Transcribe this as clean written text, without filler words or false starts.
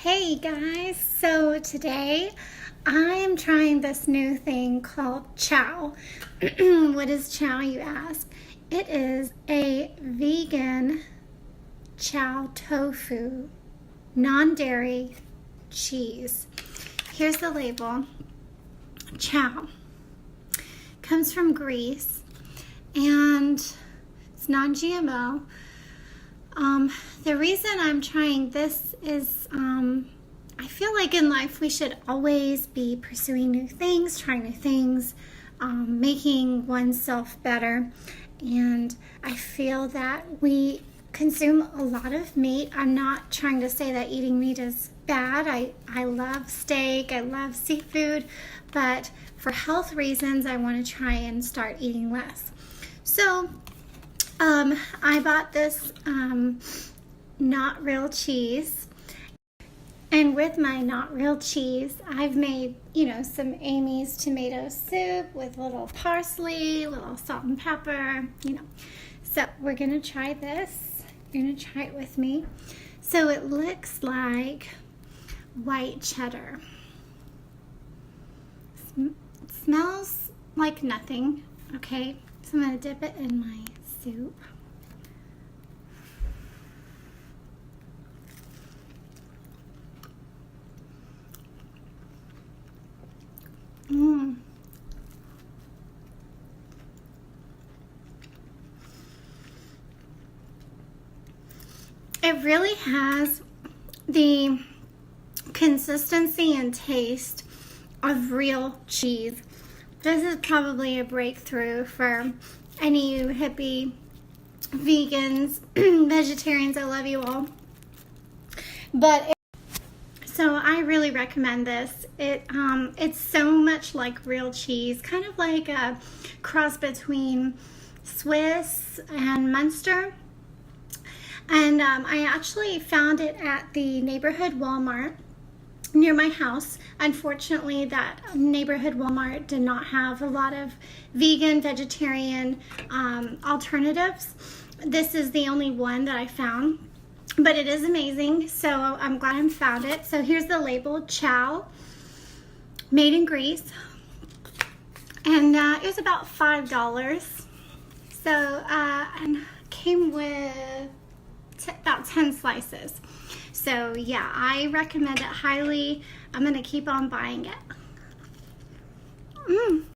Hey guys, so today I'm trying this new thing called Chao. What is Chao, you ask? It is a vegan Chao tofu, non-dairy cheese. Here's the label. Chao comes from Greece and it's non-GMO. The reason I'm trying this is I feel like in life we should always be pursuing new things, trying new things, making oneself better. And I feel that we consume a lot of meat. I'm not trying to say that eating meat is bad. I love steak, I love seafood, but for health reasons I want to try and start eating less. So I bought this not real cheese, and with my not real cheese I've made some Amy's tomato soup with little parsley, little salt and pepper, so we're gonna try this. You're gonna try it with me. So it looks like white cheddar. It smells like nothing. Okay, so I'm gonna dip it in my soup. It really has the consistency and taste of real cheese. This is probably a breakthrough for any of you hippie vegans, vegetarians. I love you all. So I really recommend this. It's so much like real cheese, kind of like a cross between Swiss and Munster. And I actually found it at the neighborhood Walmart near my house. Unfortunately, that neighborhood Walmart did not have a lot of vegan, vegetarian alternatives. This is the only one that I found, but it is amazing, so I'm glad I found it. So here's the label, Chao, made in Greece, and it was about $5. So and came with about 10 slices. So yeah, I recommend it highly. I'm gonna keep on buying it.